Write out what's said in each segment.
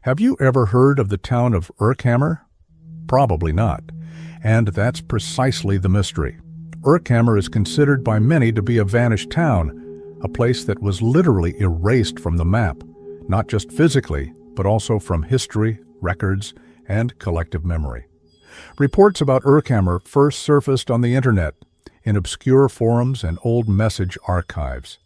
Have you ever heard of the town of Urkhammer? Probably not. And that's precisely the mystery. Urkhammer is considered by many to be a vanished town, a place that was literally erased from the map, not just physically, but also from history, records, and collective memory. Reports about Urkhammer first surfaced on the internet, in obscure forums and old message archives.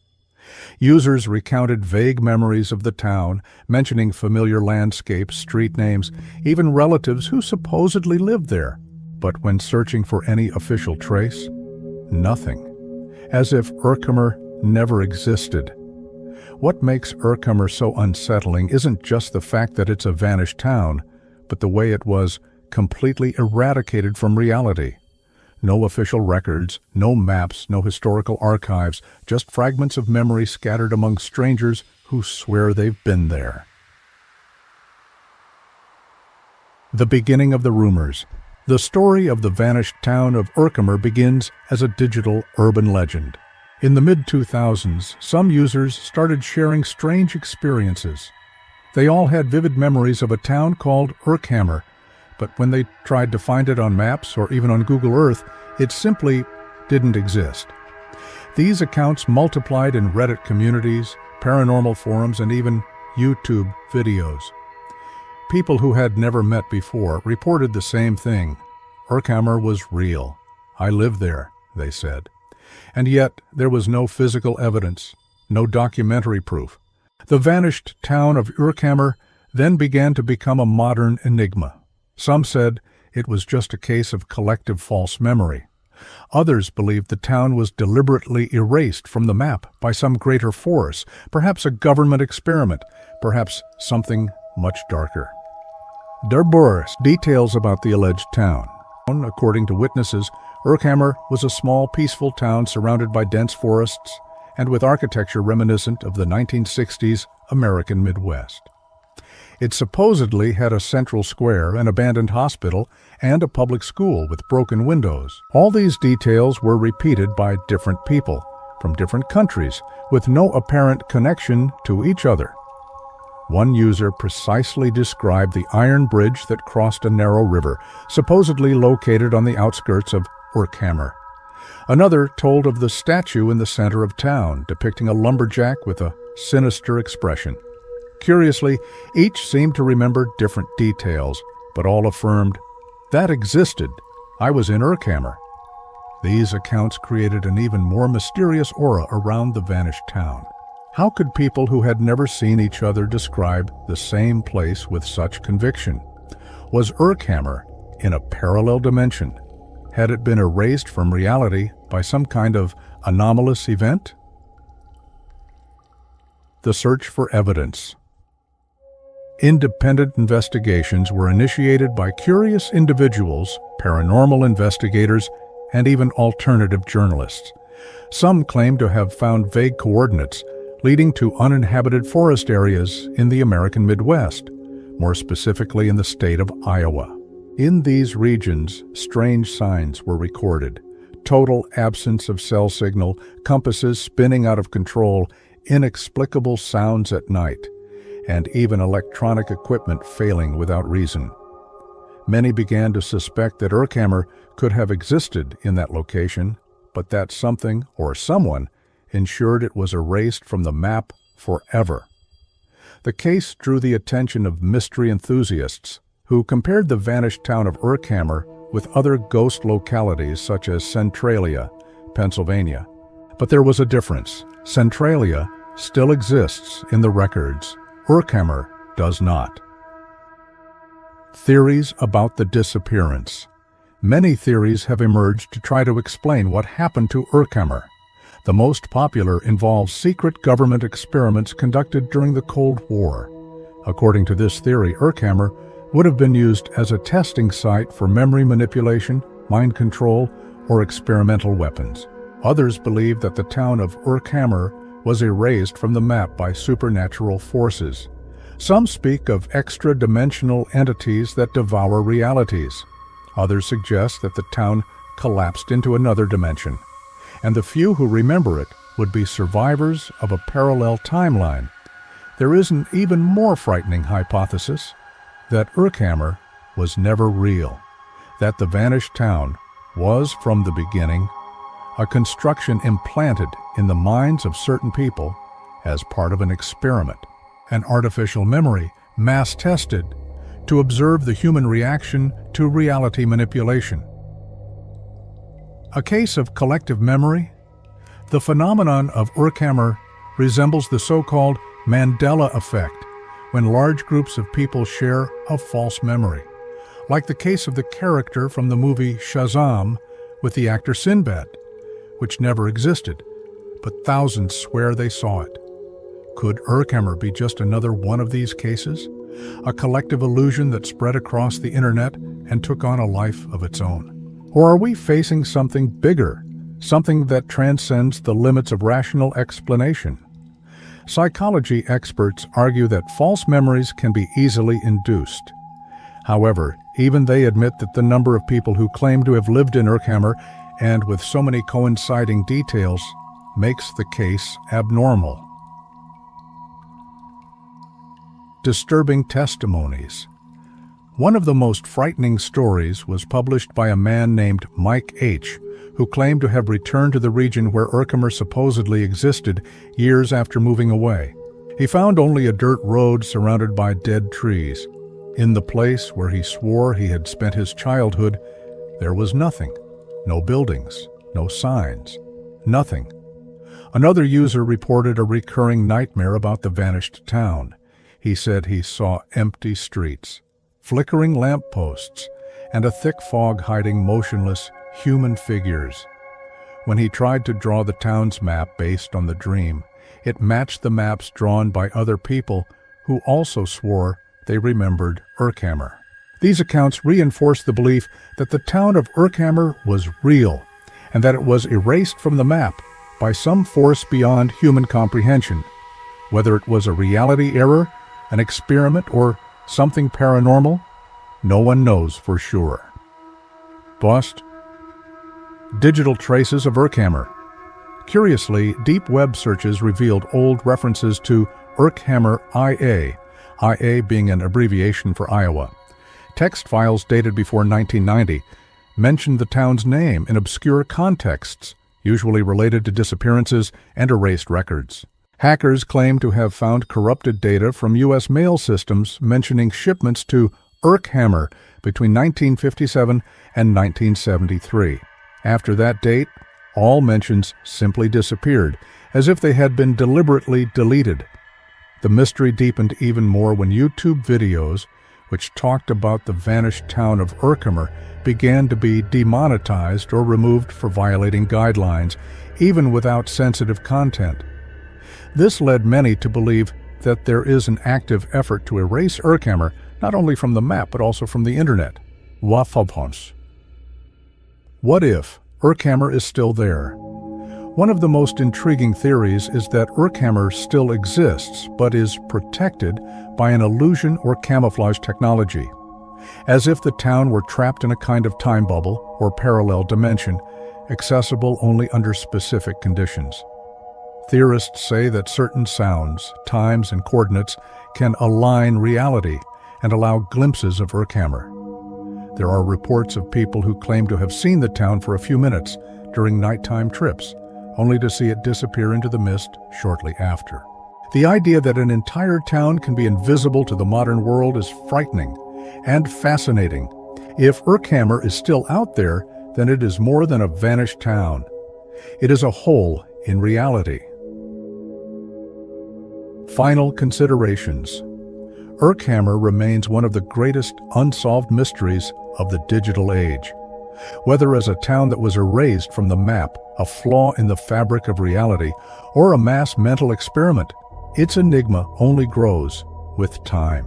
Users recounted vague memories of the town, mentioning familiar landscapes, street names, even relatives who supposedly lived there. But when searching for any official trace, nothing. As if Urkhammer never existed. What makes Urkhammer so unsettling isn't just the fact that it's a vanished town, but the way it was completely eradicated from reality. No official records, no maps, no historical archives, just fragments of memory scattered among strangers who swear they've been there. The beginning of the rumors. The story of the vanished town of Urkhammer begins as a digital urban legend. In the mid-2000s, some users started sharing strange experiences. They all had vivid memories of a town called Urkhammer, but when they tried to find it on maps or even on Google Earth, it simply didn't exist. These accounts multiplied in Reddit communities, paranormal forums, and even YouTube videos. People who had never met before reported the same thing. Urkhammer was real. I lived there, they said. And yet, there was no physical evidence, no documentary proof. The vanished town of Urkhammer then began to become a modern enigma. Some said it was just a case of collective false memory. Others believed the town was deliberately erased from the map by some greater force, perhaps a government experiment, perhaps something much darker. Defies details about the alleged town. According to witnesses, Urkhammer was a small, peaceful town surrounded by dense forests and with architecture reminiscent of the 1960s American Midwest. It supposedly had a central square, an abandoned hospital, and a public school with broken windows. All these details were repeated by different people from different countries with no apparent connection to each other. One user precisely described the iron bridge that crossed a narrow river, supposedly located on the outskirts of Urkhammer. Another told of the statue in the center of town, depicting a lumberjack with a sinister expression. Curiously, each seemed to remember different details, but all affirmed, "That existed. I was in Urkhammer." These accounts created an even more mysterious aura around the vanished town. How could people who had never seen each other describe the same place with such conviction? Was Urkhammer in a parallel dimension? Had it been erased from reality by some kind of anomalous event? The search for evidence. Independent investigations were initiated by curious individuals, paranormal investigators, and even alternative journalists. Some claim to have found vague coordinates leading to uninhabited forest areas in the American Midwest, more specifically in the state of Iowa. In these regions, strange signs were recorded: total absence of cell signal, compasses spinning out of control, inexplicable sounds at night, and even electronic equipment failing without reason. Many began to suspect that Urkhammer could have existed in that location, but that something or someone ensured it was erased from the map forever. The case drew the attention of mystery enthusiasts who compared the vanished town of Urkhammer with other ghost localities such as Centralia, Pennsylvania. But there was a difference. Centralia still exists in the records. Urkhammer does not. Theories about the disappearance. Many theories have emerged to try to explain what happened to Urkhammer. The most popular involves secret government experiments conducted during the Cold War. According to this theory, Urkhammer would have been used as a testing site for memory manipulation, mind control, or experimental weapons. Others believe that the town of Urkhammer was erased from the map by supernatural forces. Some speak of extra-dimensional entities that devour realities. Others suggest that the town collapsed into another dimension, and the few who remember it would be survivors of a parallel timeline. There is an even more frightening hypothesis, that Urkhammer was never real, that the vanished town was, from the beginning, a construction implanted in the minds of certain people as part of an experiment, an artificial memory mass-tested to observe the human reaction to reality manipulation. A case of collective memory? The phenomenon of Urkhammer resembles the so-called Mandela effect, when large groups of people share a false memory, like the case of the character from the movie Shazam with the actor Sinbad, which never existed, but thousands swear they saw it. Could Urkhammer be just another one of these cases? A collective illusion that spread across the internet and took on a life of its own? Or are we facing something bigger, something that transcends the limits of rational explanation? Psychology experts argue that false memories can be easily induced. However, even they admit that the number of people who claim to have lived in Urkhammer, and with so many coinciding details, makes the case abnormal. Disturbing testimonies. One of the most frightening stories was published by a man named Mike H., who claimed to have returned to the region where Urkhammer supposedly existed years after moving away. He found only a dirt road surrounded by dead trees. In the place where he swore he had spent his childhood, there was nothing. No buildings, no signs, nothing. Another user reported a recurring nightmare about the vanished town. He said he saw empty streets, flickering lampposts, and a thick fog hiding motionless human figures. When he tried to draw the town's map based on the dream, it matched the maps drawn by other people who also swore they remembered Urkhammer. These accounts reinforced the belief that the town of Urkhammer was real, and that it was erased from the map by some force beyond human comprehension. Whether it was a reality error, an experiment, or something paranormal, no one knows for sure. Bust. Digital traces of Urkhammer. Curiously, deep web searches revealed old references to Urkhammer IA, IA being an abbreviation for Iowa. Text files dated before 1990 mentioned the town's name in obscure contexts, usually related to disappearances and erased records. Hackers claim to have found corrupted data from U.S. mail systems mentioning shipments to Urkhammer between 1957 and 1973. After that date, all mentions simply disappeared, as if they had been deliberately deleted. The mystery deepened even more when YouTube videos, which talked about the vanished town of Urkhammer, began to be demonetized or removed for violating guidelines, even without sensitive content. This led many to believe that there is an active effort to erase Urkhammer not only from the map but also from the internet. What if Urkhammer is still there? One of the most intriguing theories is that Urkhammer still exists but is protected by an illusion or camouflage technology, as if the town were trapped in a kind of time bubble or parallel dimension, accessible only under specific conditions. Theorists say that certain sounds, times, and coordinates can align reality and allow glimpses of Urkhammer. There are reports of people who claim to have seen the town for a few minutes during nighttime trips, only to see it disappear into the mist shortly after. The idea that an entire town can be invisible to the modern world is frightening and fascinating. If Urkhammer is still out there, then it is more than a vanished town. It is a hole in reality. Final considerations. Urkhammer remains one of the greatest unsolved mysteries of the digital age. Whether as a town that was erased from the map, a flaw in the fabric of reality, or a mass mental experiment, its enigma only grows with time.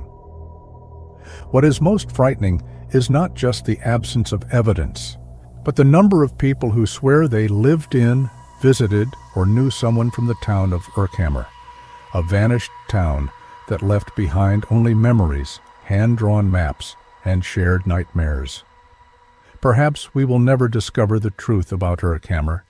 What is most frightening is not just the absence of evidence, but the number of people who swear they lived in, visited, or knew someone from the town of Urkhammer, a vanished town that left behind only memories, hand-drawn maps, and shared nightmares. Perhaps we will never discover the truth about Urkhammer,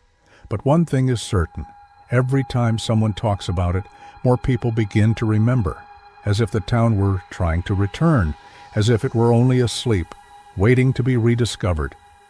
but one thing is certain. Every time someone talks about it, more people begin to remember, as if the town were trying to return, as if it were only asleep, waiting to be rediscovered.